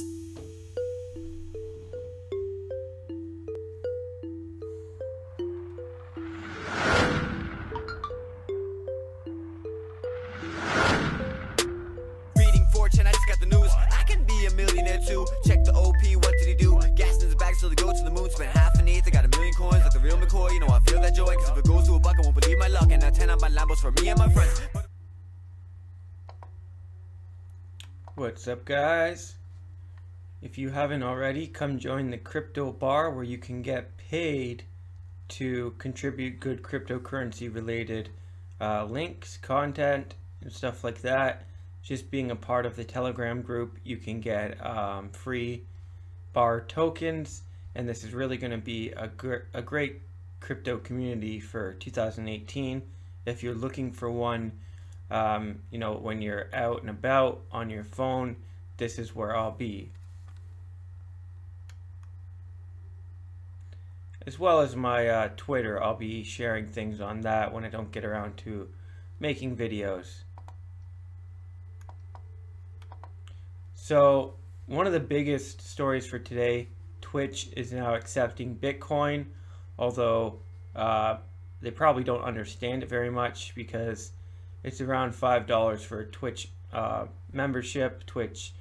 Reading fortune, I just got the news. I can be a millionaire too. Check the OP, what did he do? Gas in his bag so they go to the moon. Spent half an eighth, I got 1,000,000 coins like the real McCoy. You know I feel that joy, cause if it goes to a buck I won't believe my luck. And now 10 on my Lambos for me and my friends. What's up, guys? If you haven't already, come join the crypto bar where you can get paid to contribute good cryptocurrency related links, content, and stuff like that. Just being a part of the Telegram group, you can get free bar tokens, and this is really going to be a great crypto community for 2018. If you're looking for one, you know, when you're out and about on your phone, this is where I'll be. As well as my Twitter, I'll be sharing things on that when I don't get around to making videos. So one of the biggest stories for today, Twitch is now accepting Bitcoin, although they probably don't understand it very much because it's around $5 for a Twitch membership. Twitch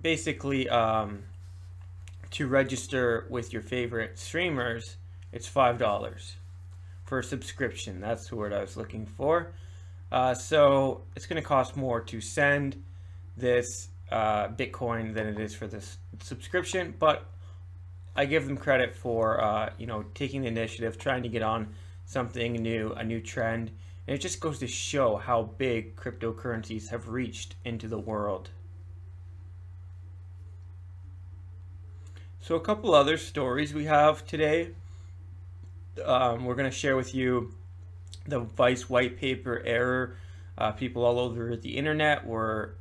basically to register with your favorite streamers, it's $5 for a subscription. That's the word I was looking for. So it's going to cost more to send this Bitcoin than it is for this subscription, but I give them credit for you know, taking the initiative, trying to get on something new, a new trend, and it just goes to show how big cryptocurrencies have reached into the world. So a couple other stories we have today. We're going to share with you the Vice white paper error. People all over the internet were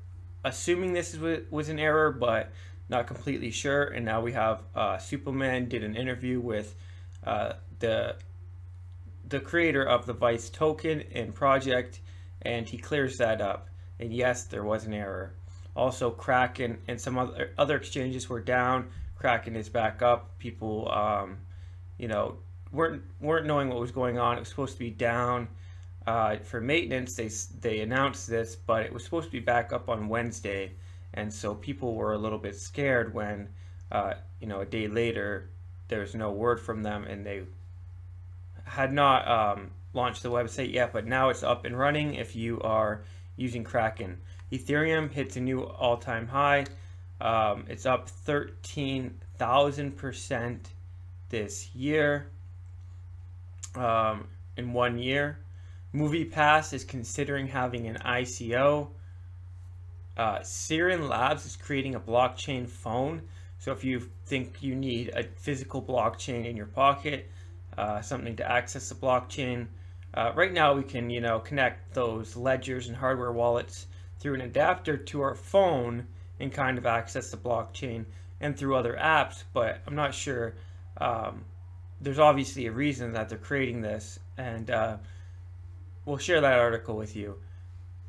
assuming this was an error, but not completely sure. And now we have Superman did an interview with the creator of the Vice token and project, and he clears that up. And yes, there was an error. Also, Kraken and some other exchanges were down. Kraken is back up. People, you know, weren't knowing what was going on. It was supposed to be down for maintenance. They announced this, but it was supposed to be back up on Wednesday, and so people were a little bit scared when you know, a day later there's no word from them, and they had not launched the website yet, but now it's up and running if you are using Kraken. Ethereum hits a new all-time high. It's up 13,000% this year. In 1 year. MoviePass is considering having an ICO. Siren Labs is creating a blockchain phone. So if you think you need a physical blockchain in your pocket, something to access the blockchain, right now we can, you know, connect those ledgers and hardware wallets through an adapter to our phone and kind of access the blockchain, and through other apps, but I'm not sure. There's obviously a reason that they're creating this, and we'll share that article with you.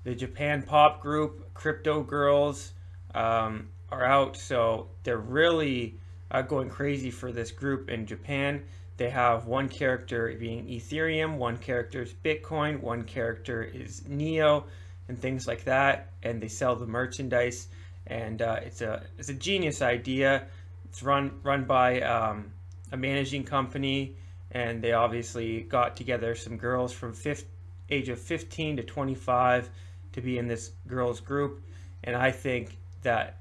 The Japan pop group Crypto Girls are out, so they're really going crazy for this group in Japan. They have one character being Ethereum, one character is Bitcoin, one character is Neo, and things like that, and they sell the merchandise, and it's a genius idea. It's run by a managing company, and they obviously got together some girls from age of 15 to 25 to be in this girls group, and I think that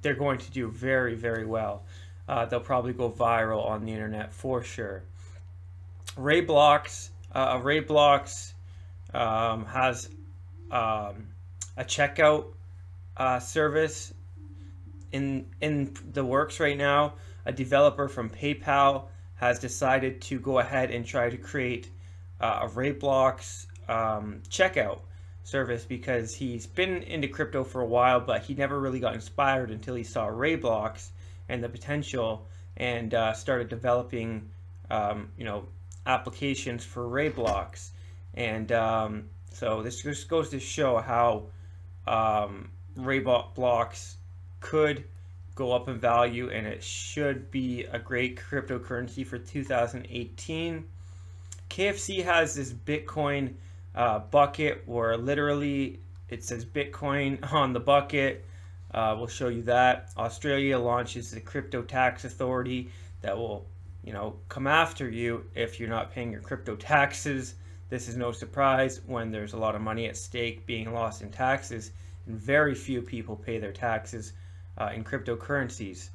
they're going to do very, very well. They'll probably go viral on the internet for sure. Rayblox has a checkout service in the works right now. A developer from PayPal has decided to go ahead and try to create a Rayblox checkout service, because he's been into crypto for a while, but he never really got inspired until he saw Rayblox and the potential, and started developing you know, applications for Rayblox. And so this just goes to show how Raybot blocks could go up in value, and it should be a great cryptocurrency for 2018. KFC has this Bitcoin bucket where literally it says Bitcoin on the bucket. We'll show you that. Australia launches the crypto tax authority that will, come after you if you're not paying your crypto taxes. This is no surprise when there's a lot of money at stake being lost in taxes, and very few people pay their taxes in cryptocurrencies.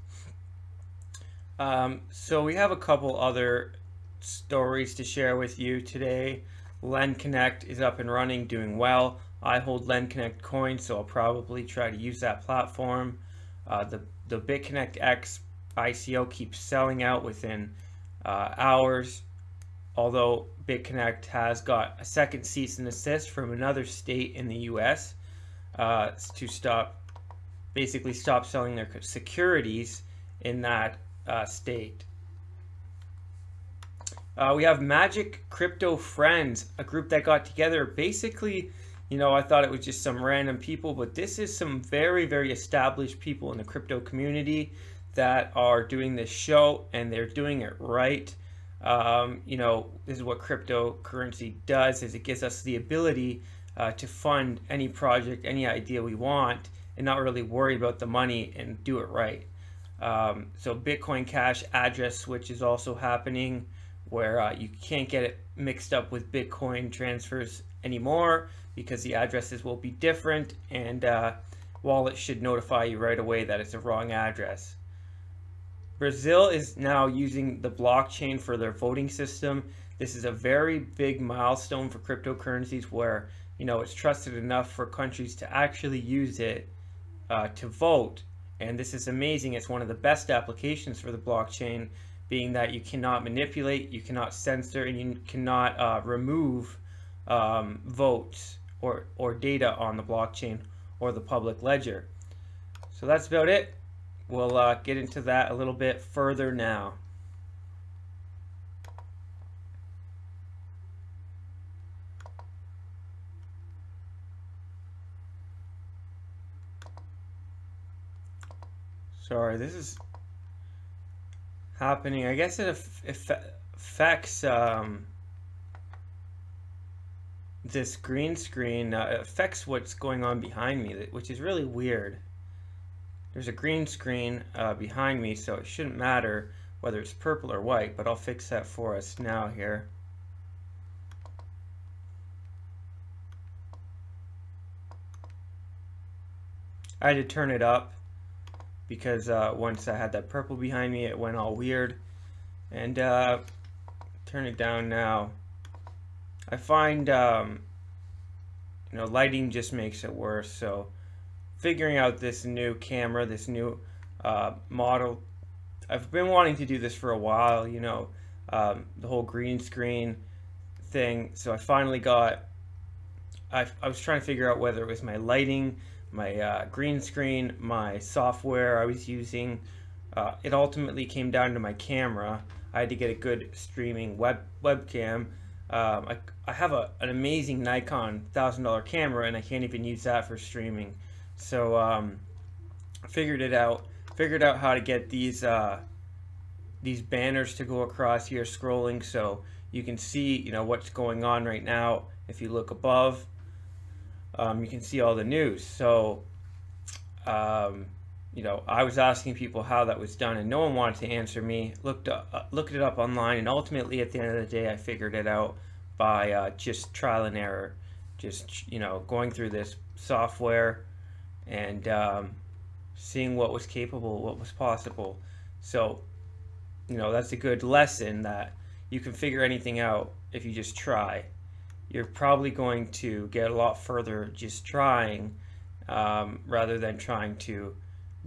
So we have a couple other stories to share with you today. Lendconnect is up and running, doing well. I hold Lendconnect coins, so I'll probably try to use that platform. The Bitconnect X ICO keeps selling out within hours, although Bitconnect has got a second cease and desist from another state in the US to basically stop selling their securities in that state. We have Magic Crypto Friends, a group that got together. Basically, I thought it was just some random people, but this is some very, very established people in the crypto community that are doing this show, and they're doing it right. This is what cryptocurrency does, is it gives us the ability to fund any project, any idea we want, and not really worry about the money and do it right. So Bitcoin Cash address switch is also happening, where you can't get it mixed up with Bitcoin transfers anymore because the addresses will be different, and wallet should notify you right away that it's a wrong address. Brazil is now using the blockchain for their voting system. This is a very big milestone for cryptocurrencies where, it's trusted enough for countries to actually use it to vote. And this is amazing. It's one of the best applications for the blockchain, being that you cannot manipulate, you cannot censor, and you cannot remove votes or data on the blockchain or the public ledger. So that's about it. We'll get into that a little bit further now. Sorry, this is happening. I guess it affects this green screen. Affects what's going on behind me, which is really weird. There's a green screen behind me, so it shouldn't matter whether it's purple or white, but I'll fix that for us now here. I had to turn it up because once I had that purple behind me, it went all weird. And turn it down now. I find lighting just makes it worse, so figuring out this new camera, this new model. I've been wanting to do this for a while, the whole green screen thing. So I finally got, I was trying to figure out whether it was my lighting, my green screen, my software I was using. It ultimately came down to my camera. I had to get a good streaming webcam. I have an amazing Nikon $1,000 camera, and I can't even use that for streaming. So I figured out how to get these banners to go across here scrolling, so you can see what's going on right now. If you look above, you can see all the news. So I was asking people how that was done, and no one wanted to answer me. Looked it up online, and ultimately at the end of the day I figured it out by just trial and error, just going through this software and seeing what was capable, what was possible. So that's a good lesson, that you can figure anything out if you just try. You're probably going to get a lot further just trying rather than trying to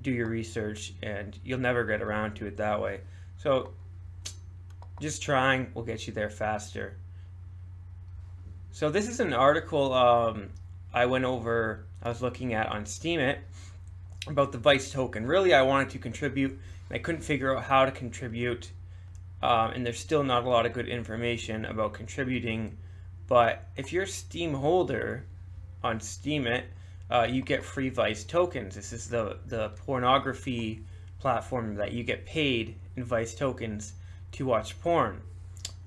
do your research, and you'll never get around to it that way. So just trying will get you there faster. So this is an article I was looking at on Steemit about the Vice token. Really, I wanted to contribute, and I couldn't figure out how to contribute, and there's still not a lot of good information about contributing. But if you're a Steem holder on Steemit, you get free Vice tokens. This is the pornography platform that you get paid in Vice tokens to watch porn.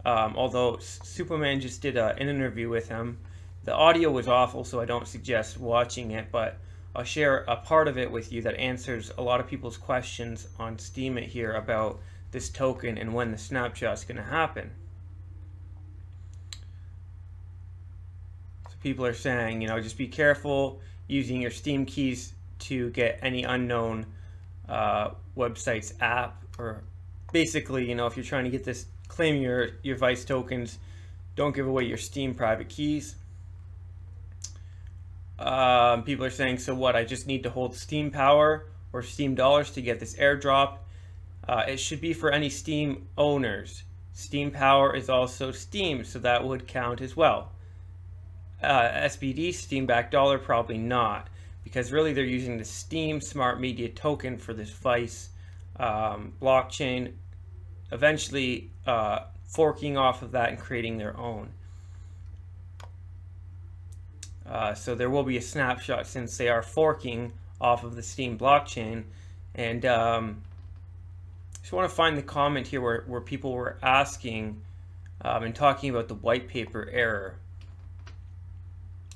Although Superman just did an interview with him. The audio was awful, so I don't suggest watching it, but I'll share a part of it with you that answers a lot of people's questions on Steemit here about this token and when the snapshot is going to happen. So people are saying, you know, just be careful using your Steem keys to get any unknown website's app, or basically, you know, if you're trying to get this, claim your Vice tokens, don't give away your Steem private keys. People are saying, so what, I just need to hold Steem Power or Steem Dollars to get this airdrop? It should be for any Steem owners. Steem Power is also Steem, so that would count as well. SBD, Steem Backed Dollar, probably not, because really they're using the Steem Smart Media token for this Vice blockchain, eventually forking off of that and creating their own. So there will be a snapshot since they are forking off of the Steem blockchain. And just want to find the comment here where people were asking and talking about the white paper error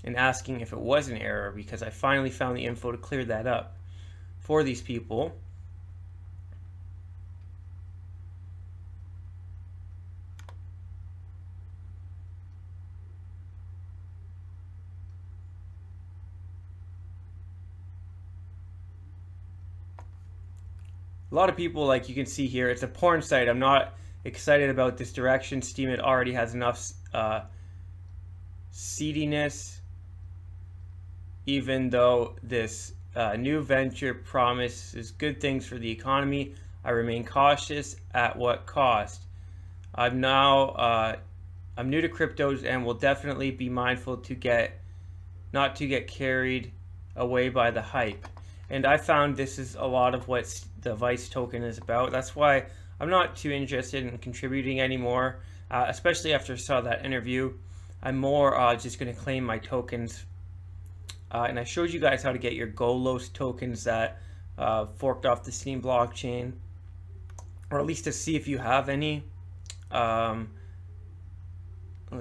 and asking if it was an error, because I finally found the info to clear that up for these people. A lot of people, like you can see here, it's a porn site. I'm not excited about this direction. Steemit already has enough seediness. Even though this new venture promises good things for the economy, I remain cautious. At what cost? I'm new to cryptos and will definitely be mindful to not to get carried away by the hype. And I found this is a lot of what the Vice token is about. That's why I'm not too interested in contributing anymore, especially after I saw that interview. I'm more just going to claim my tokens. And I showed you guys how to get your Golos tokens that forked off the Steem blockchain, or at least to see if you have any. Let's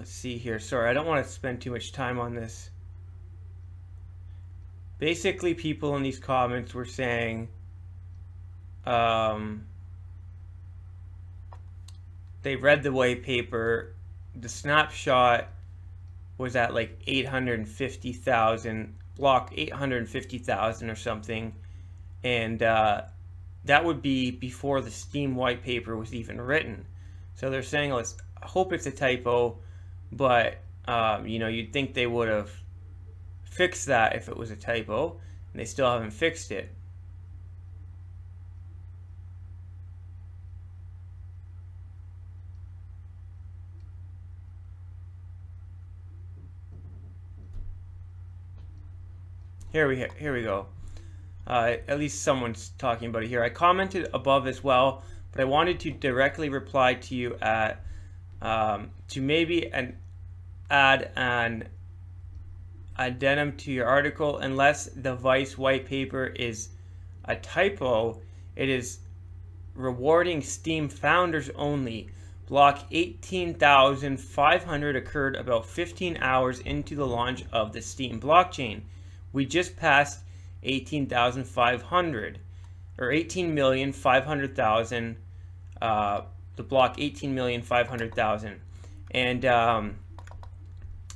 see here. Sorry, I don't want to spend too much time on this. Basically, people in these comments were saying they read the white paper. The snapshot was at like 850,000, block 850,000 or something, and that would be before the Steem white paper was even written. So they're saying, let's hope it's a typo, but you know, you'd think they would have fixed that if it was a typo, and they still haven't fixed it. Here we go. At least someone's talking about it here. I commented above as well, but I wanted to directly reply to you at to maybe add an addendum to your article. Unless the Vice white paper is a typo, it is rewarding Steem founders only. Block 18,500 occurred about 15 hours into the launch of the Steem blockchain. We just passed 18,500 or 18,500,000. The block 18,500,000, and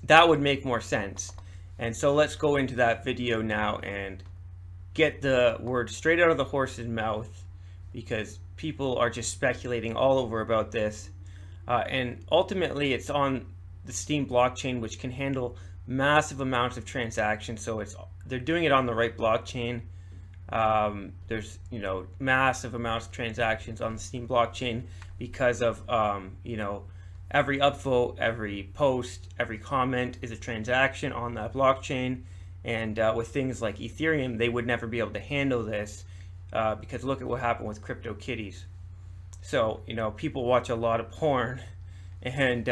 that would make more sense. And so let's go into that video now and get the word straight out of the horse's mouth, because people are just speculating all over about this. And ultimately, it's on the Steem blockchain, which can handle massive amounts of transactions. So they're doing it on the right blockchain. There's, you know, massive amounts of transactions on the Steem blockchain because of, you know, every upvote, every post, every comment is a transaction on that blockchain. And with things like Ethereum, they would never be able to handle this because look at what happened with CryptoKitties. So, you know, people watch a lot of porn, and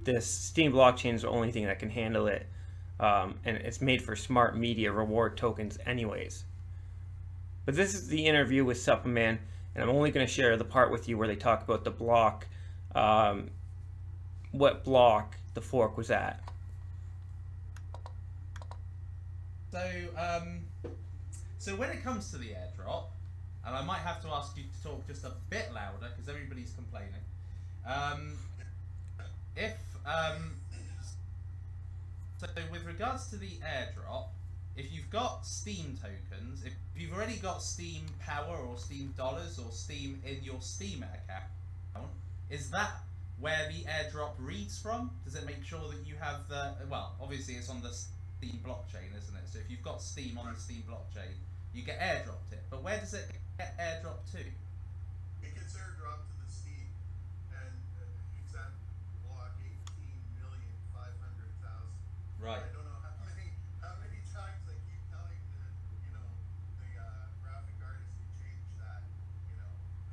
this Steem blockchain is the only thing that can handle it. and it's made for smart media reward tokens anyways. But this is the interview with Suppleman, and I'm only going to share the part with you where they talk about the block, what block the fork was at. So when it comes to the airdrop, and I might have to ask you to talk just a bit louder because everybody's complaining. So with regards to the airdrop, if you've got Steem tokens, if you've already got Steem Power or Steem Dollars or Steem in your Steemit account, is that where the airdrop reads from? Does it make sure that you have the, well, obviously it's on the Steem blockchain, isn't it? So if you've got Steem on the Steem blockchain, you get airdropped it. But where does it get airdropped to? It gets airdropped to the Steem, and exact block 18,500,000. Right. I don't know how many times I keep telling the graphic artist to change that.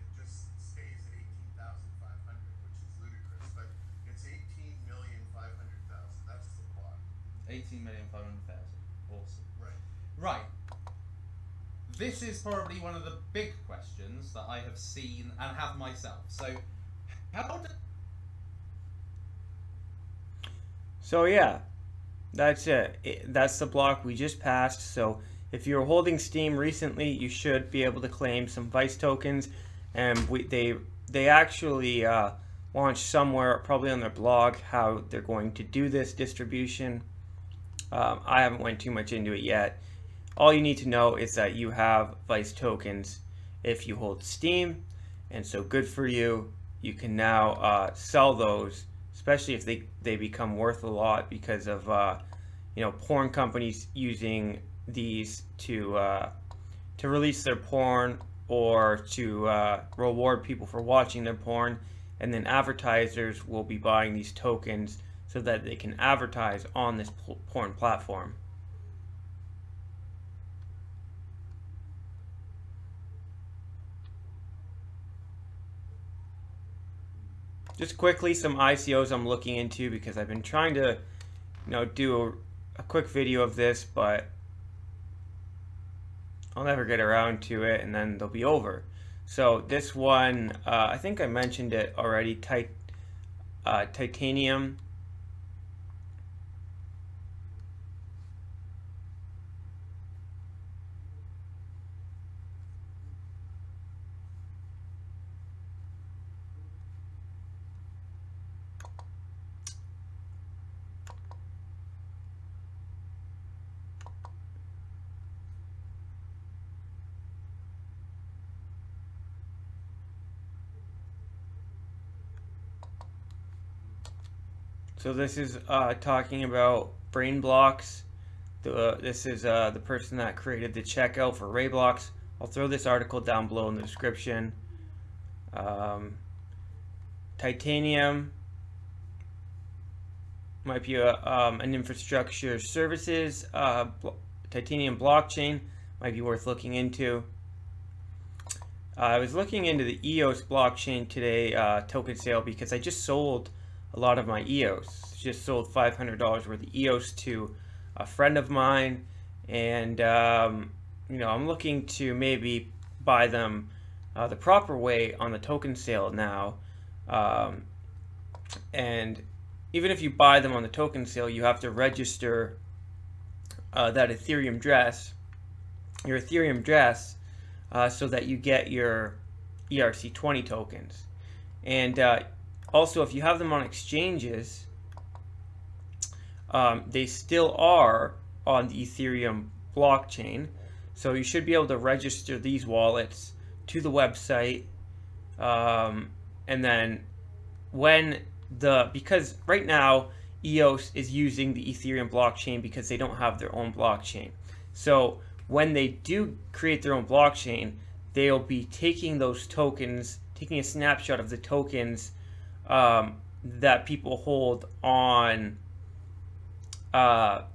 It just stays at 18,500, which is ludicrous. But it's 18,500,000. That's the block. 18,500,000. Awesome. Right. Right. This is probably one of the big questions that I have seen and have myself. So yeah, that's it. That's the block we just passed. So if you're holding Steem recently, you should be able to claim some Vice tokens. And they actually launched somewhere, probably on their blog, how they're going to do this distribution. I haven't went too much into it yet. All you need to know is that you have Vice tokens if you hold Steem, and so good for you. You can now sell those, especially if they become worth a lot because of porn companies using these to release their porn or to reward people for watching their porn, and then advertisers will be buying these tokens so that they can advertise on this porn platform. Just quickly, some ICOs I'm looking into because I've been trying to, do a quick video of this, but I'll never get around to it, and then they'll be over. So this one, I think I mentioned it already. Titanium. So this is talking about brain blocks. This is the person that created the checkout for Rayblox. I'll throw this article down below in the description. Titanium might be an infrastructure services. Titanium blockchain might be worth looking into. I was looking into the EOS blockchain today, token sale, because I just sold a lot of my EOS. Just sold $500 worth of EOS to a friend of mine, and I'm looking to maybe buy them the proper way on the token sale now. And even if you buy them on the token sale, you have to register that Ethereum address, so that you get your ERC20 tokens. And also, if you have them on exchanges, they still are on the Ethereum blockchain. So you should be able to register these wallets to the website. And then because right now EOS is using the Ethereum blockchain because they don't have their own blockchain. So when they do create their own blockchain, they'll be taking those tokens, taking a snapshot of the tokens that people hold on the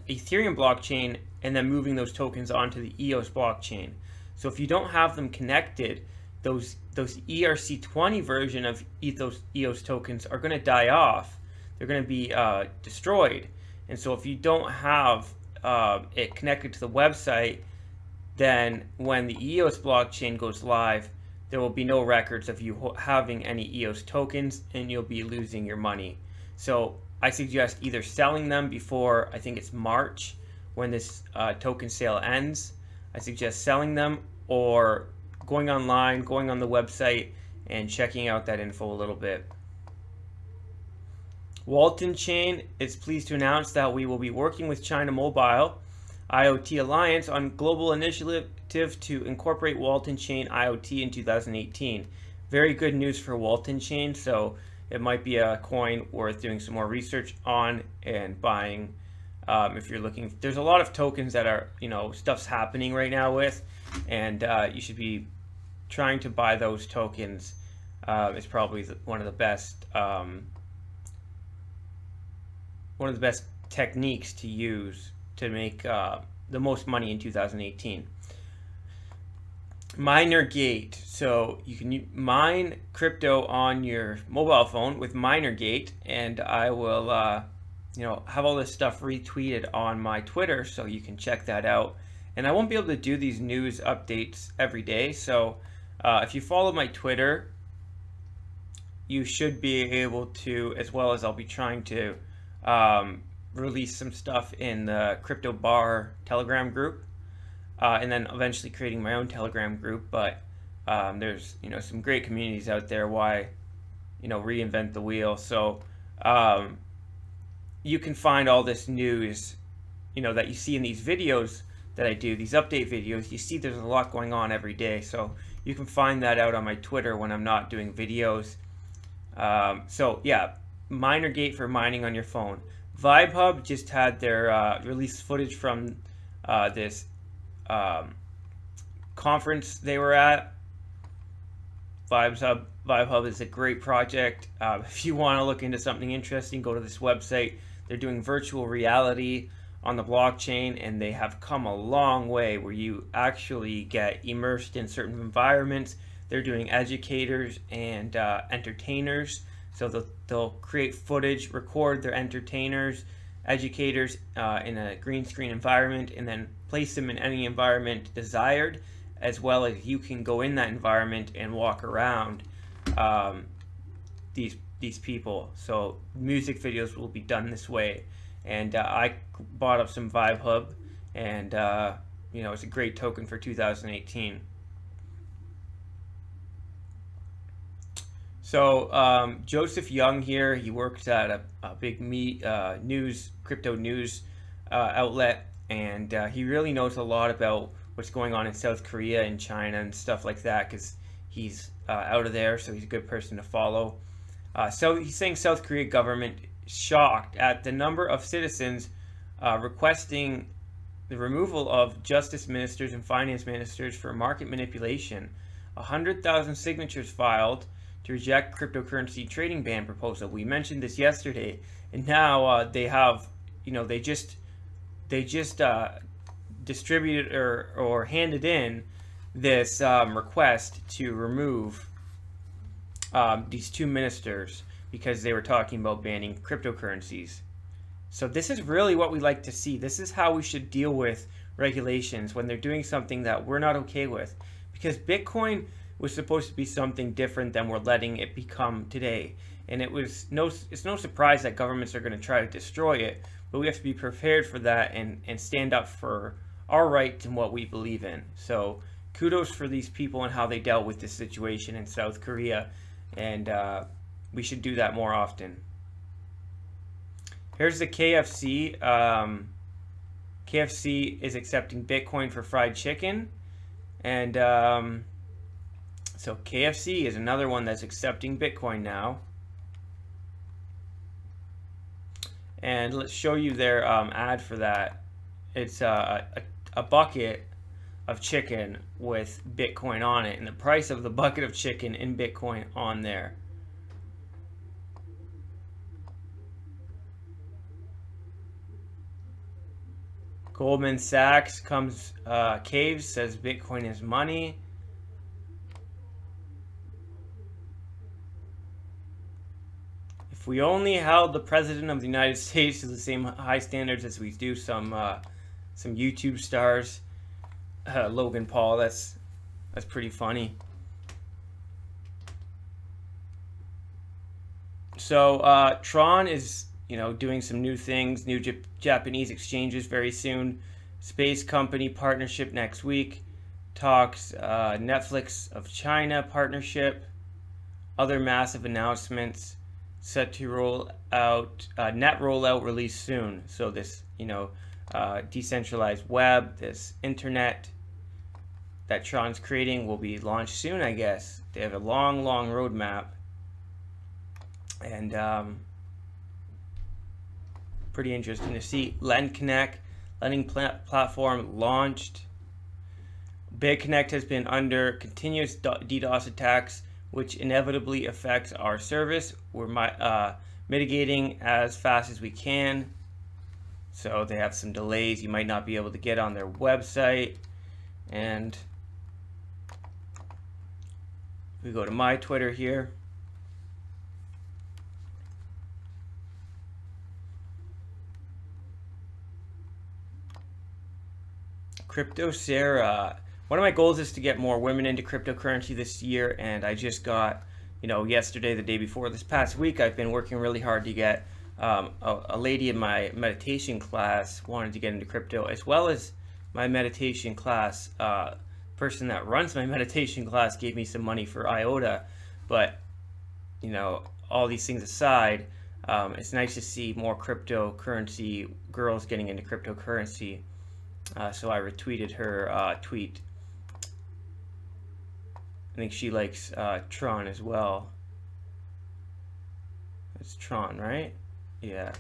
Ethereum blockchain, and then moving those tokens onto the EOS blockchain. So if you don't have them connected, those ERC20 version of those EOS tokens are going to die off. They're going to be destroyed, And so if you don't have it connected to the website, then when the EOS blockchain goes live, there will be no records of you having any EOS tokens, and you'll be losing your money. So I suggest either selling them before, I think it's March, when this token sale ends. I suggest selling them, or going online, going on the website, and checking out that info a little bit. Walton Chain is pleased to announce that we will be working with China Mobile IoT Alliance on global initiative to incorporate Walton Chain IoT in 2018. Very good news for Walton Chain, so it might be a coin worth doing some more research on and buying if you're looking. There's a lot of tokens that are, stuff's happening right now with, and you should be trying to buy those tokens. It's probably one of the best techniques to use to make the most money in 2018. MinerGate. So you can mine crypto on your mobile phone with MinerGate, and I will have all this stuff retweeted on my Twitter, so you can check that out. And I won't be able to do these news updates every day, so if you follow my Twitter, you should be able to, as well as I'll be trying to release some stuff in the Crypto Bar Telegram group, and then eventually creating my own Telegram group. But there's some great communities out there. Why reinvent the wheel? So you can find all this news that you see in these videos that I do, these update videos. You see there's a lot going on every day, so you can find that out on my Twitter when I'm not doing videos. So yeah, MinerGate for mining on your phone. VibeHub just had their released footage from this conference they were at. VibeHub is a great project. If you want to look into something interesting, go to this website. They're doing virtual reality on the blockchain, and they have come a long way where you actually get immersed in certain environments. They're doing educators and entertainers. So they'll create footage, record their entertainers, educators in a green screen environment, and then place them in any environment desired, as well as you can go in that environment and walk around these people. So music videos will be done this way. And I bought up some VibeHub, and it's a great token for 2018. So Joseph Young here, he works at a big crypto news outlet, and he really knows a lot about what's going on in South Korea and China and stuff like that, because he's out of there, so he's a good person to follow. So he's saying South Korea government shocked at the number of citizens requesting the removal of justice ministers and finance ministers for market manipulation. 100,000 signatures filed to reject cryptocurrency trading ban proposal. We mentioned this yesterday, and now they have, they just distributed or handed in this request to remove these two ministers because they were talking about banning cryptocurrencies. So this is really what we like to see. This is how we should deal with regulations when they're doing something that we're not okay with, because Bitcoin was supposed to be something different than we're letting it become today. And it's no surprise that governments are going to try to destroy it, but we have to be prepared for that and stand up for our rights and what we believe in. So kudos for these people and how they dealt with this situation in South Korea, and we should do that more often. Here's the KFC. KFC is accepting Bitcoin for fried chicken, and so KFC is another one that's accepting Bitcoin now. And let's show you their ad for that. It's a bucket of chicken with Bitcoin on it, and the price of the bucket of chicken in Bitcoin on there. Goldman Sachs caves, says Bitcoin is money. If we only held the President of the United States to the same high standards as we do some YouTube stars, Logan Paul, that's pretty funny. So Tron is, you know, doing some new things, new Japanese exchanges very soon. Space company partnership next week. Talks Netflix of China partnership. Other massive announcements set to roll out, net rollout release soon. So this, you know, decentralized web, this internet that Tron's creating will be launched soon, I guess. They have a long roadmap. And pretty interesting to see. Lendconnect, lending platform launched. Bitconnect has been under continuous DDoS attacks, which inevitably affects our service. We're mitigating as fast as we can. So they have some delays. You might not be able to get on their website. And we go to my Twitter here. Crypto Sarah. One of my goals is to get more women into cryptocurrency this year, and I just got, you know, yesterday, the day before, this past week, I've been working really hard to get a lady in my meditation class wanted to get into crypto, as well as my meditation class person that runs my meditation class gave me some money for IOTA. But, you know, all these things aside, it's nice to see more cryptocurrency girls getting into cryptocurrency. So I retweeted her tweet. I think she likes Tron as well. It's Tron, right? Yeah.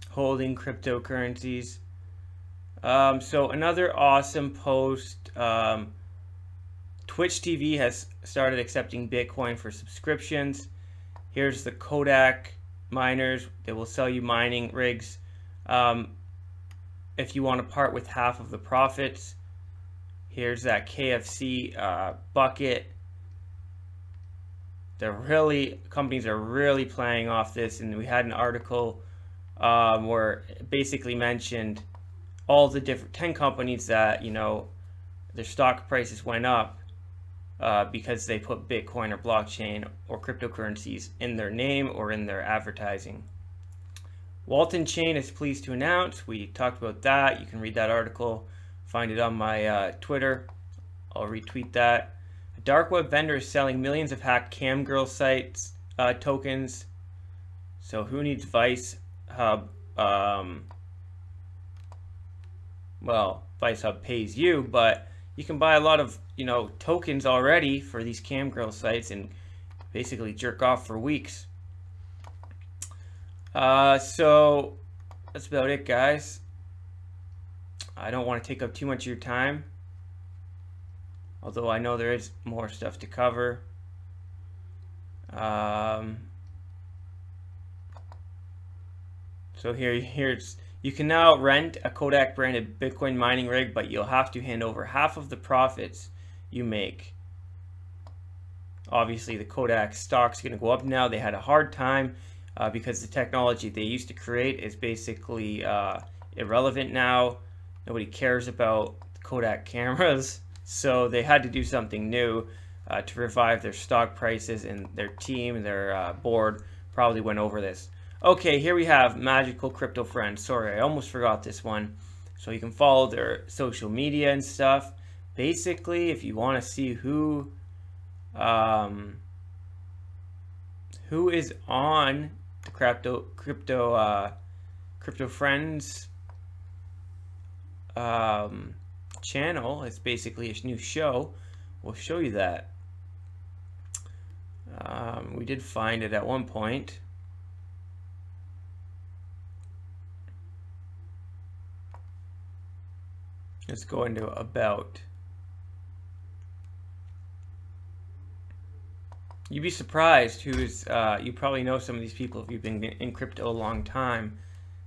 Holding cryptocurrencies. So another awesome post. Twitch TV has started accepting Bitcoin for subscriptions. Here's the Kodak miners. They will sell you mining rigs if you want to part with half of the profits. Here's that KFC bucket. Companies are really playing off this, and we had an article where it basically mentioned all the different 10 companies that, you know, their stock prices went up because they put Bitcoin or blockchain or cryptocurrencies in their name or in their advertising. Walton Chain is pleased to announce, we talked about that. You can read that article, find it on my Twitter. I'll retweet that. A dark web vendor is selling millions of hacked cam girl sites tokens. So who needs Vice Hub? Well, Vice Hub pays you, but you can buy a lot of, you know, tokens already for these cam girl sites and basically jerk off for weeks. So that's about it, guys. I don't want to take up too much of your time, although I know there is more stuff to cover. So here's you can now rent a Kodak branded Bitcoin mining rig, but you'll have to hand over half of the profits you make. Obviously, the Kodak stock's going to go up now. They had a hard time because the technology they used to create is basically irrelevant now. Nobody cares about Kodak cameras, so they had to do something new to revive their stock prices, and their team, their board probably went over this. Okay, here we have Magical Crypto Friends. Sorry, I almost forgot this one. So you can follow their social media and stuff. Basically, if you want to see who is on the Crypto Friends channel, it's basically a new show. We'll show you that. We did find it at one point. Let's go into About. You'd be surprised who's, you probably know some of these people if you've been in crypto a long time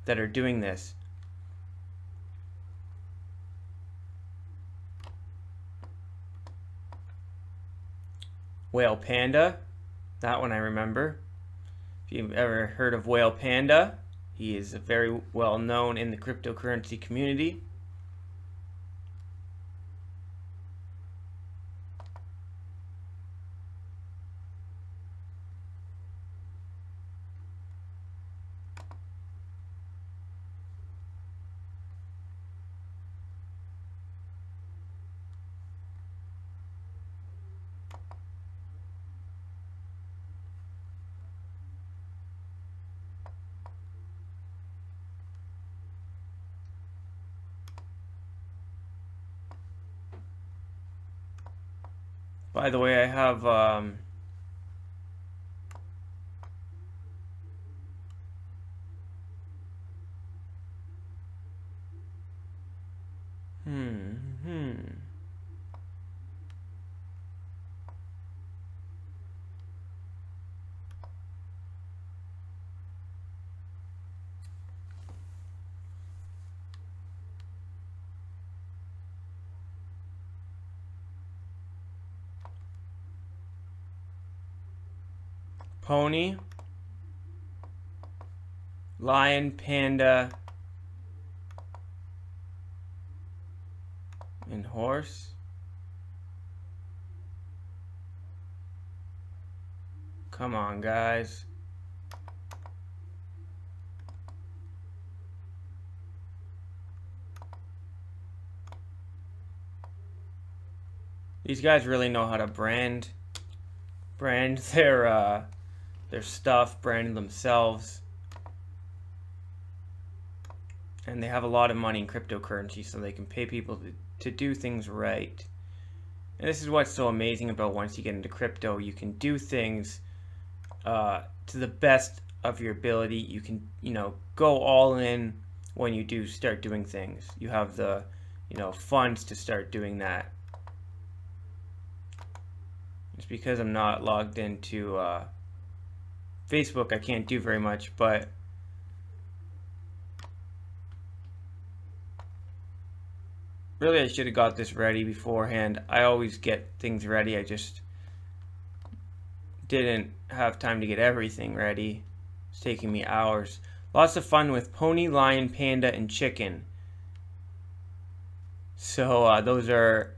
that are doing this. Whale Panda. That one I remember. If you've ever heard of Whale Panda, he is very well known in the cryptocurrency community. By the way, I have Pony, Lion, Panda, and Horse. Come on, guys. These guys really know how to brand their stuff, brand themselves. And they have a lot of money in cryptocurrency, so they can pay people to do things right. And this is what's so amazing about once you get into crypto. You can do things to the best of your ability. You can, go all in when you do start doing things. You have the, funds to start doing that. It's because I'm not logged into Facebook, I can't do very much, but really I should have got this ready beforehand. I always get things ready, I just didn't have time to get everything ready. It's taking me hours. Lots of fun with Pony, Lion, Panda, and Chicken. So those are,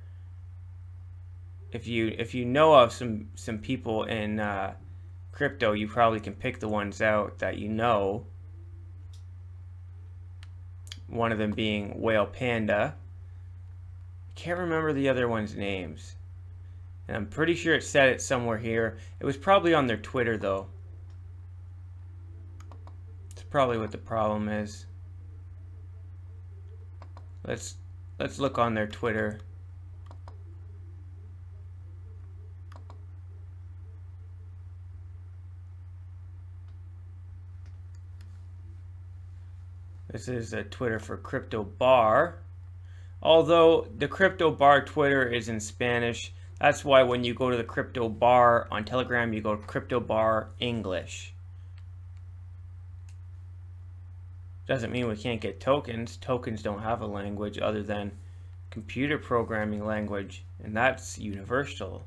if you know of some people in crypto, you probably can pick the ones out that you know. One of them being Whale Panda. Can't remember the other one's names. And I'm pretty sure it said it somewhere here. It was probably on their Twitter though. It's probably what the problem is. Let's look on their Twitter. This is a Twitter for Crypto Bar. Although the Crypto Bar Twitter is in Spanish, that's why when you go to the Crypto Bar on Telegram, you go to Crypto Bar English. Doesn't mean we can't get tokens. Tokens don't have a language other than computer programming language, and that's universal.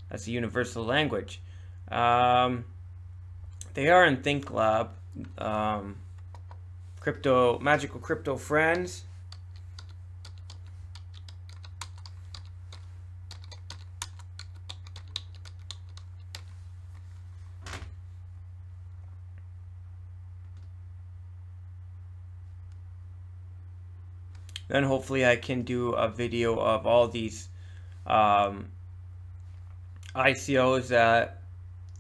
That's a universal language. They are in ThinkLab. Magical Crypto Friends. Then hopefully I can do a video of all these ICOs that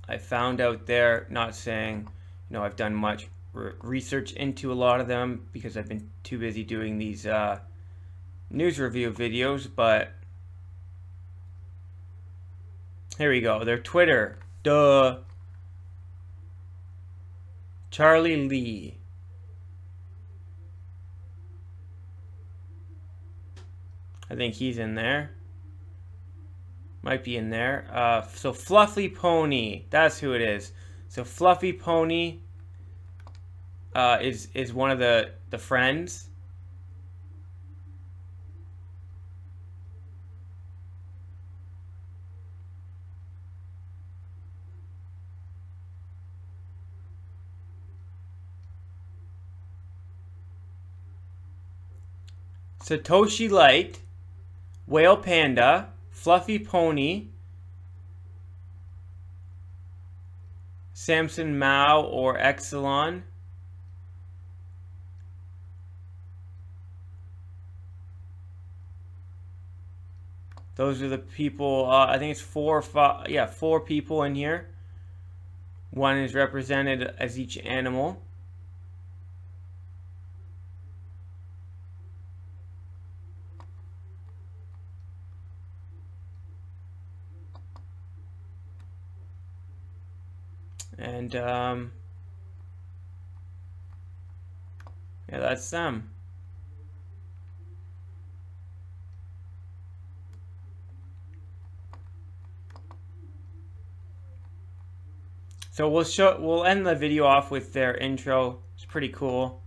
I found out there. Not saying, I've done much research into a lot of them because I've been too busy doing these news review videos, but here we go. Their Twitter. Duh. Charlie Lee. I think he's in there. Might be in there. So Fluffy Pony. That's who it is. So Fluffy Pony is one of the friends. Satoshi Light, Whale Panda, Fluffy Pony, Samson Mao or Exelon, those are the people. I think it's 4 or 5. Yeah, 4 people in here. One is represented as each animal. And yeah, that's them. So we'll end the video off with their intro. It's pretty cool,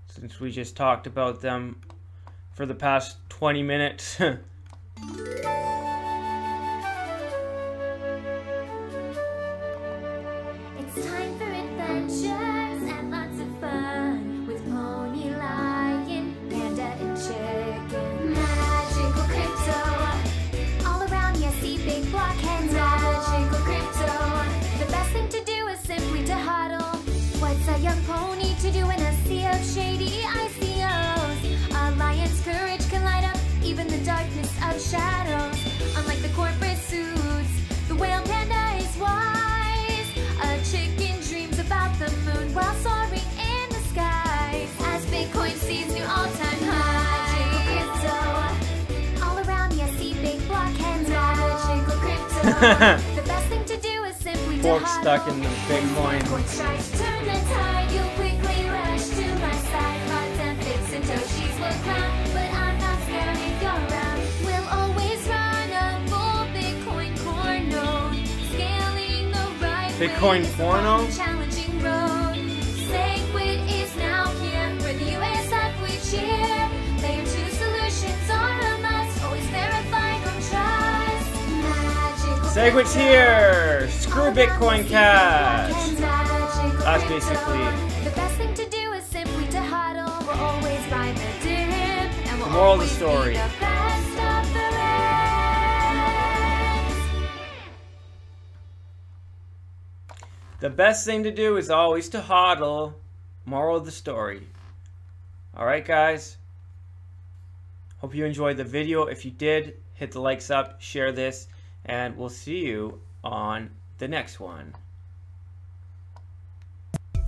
since we just talked about them for the past 20 minutes. It's time for adventures and lots of fun with Pony, Lion, Panda, and Chicken. Magical crypto, all around, yes, see big blockheads. Magical crypto, the best thing to do is simply to huddle. What's a young pony to do in a sea of shady ICOs? A lion's courage can light up even the darkness of shadows. Unlike the corporate suits, the whale panda is wise. A chicken dreams about the moon while soaring in the skies. As Bitcoin sees new all-time highs. Magical crypto, all around, yes, see big blockheads. Magical crypto, the best thing to do is simply to Fork huddle. stuck in the Bitcoin. Bitcoin strikes, turn the tide, you'll quickly rush to my side. Cards and fits and Toshis will crown, but I'm not scared if you're around. We'll always run a full Bitcoin core node, scaling the right Bitcoin way is a porno? long, challenging road. Segwit is now here, for the USF we cheer. Layer 2 solutions are a must, always verify, don't trust. Magical Segwit's crypto. here! Screw Bitcoin Cash! That's That's basically the best thing to do is simply to huddle. We'll always buy the dip, and we'll the moral of the always story. be the best of the rest. The best thing to do is always to hodl. Moral of the story. Alright guys. Hope you enjoyed the video. If you did, hit the likes up, share this, and we'll see you on the next one.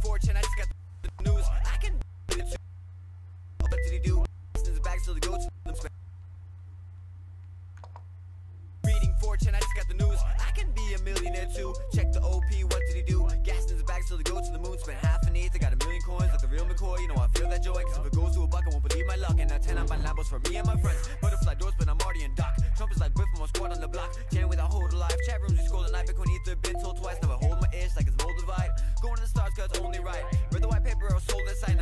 Fortune, I just got the news. I can do it too. What did he do? Since the bag still go to them. Reading fortune, I just got the news. I can be a millionaire too. Check the OP, what did he do? Gas in his bag still go to the moon. Spent half an eighth, I got a million coins like the real McCoy. You know I feel that joy, cause if it goes to a buck, I won't believe my luck. And now 10 I'm buying Lambos for me and my friends. Butterfly doors, but I'm already in dock. Trump is like whip from a squad on the block. Chanting with a hold alive. Chat rooms, we scroll at night. Bitcoin ether, been told twice. Never hold my ish like it's mold divide. Going to the stars, cause it's only right. Read the white paper or sold that side.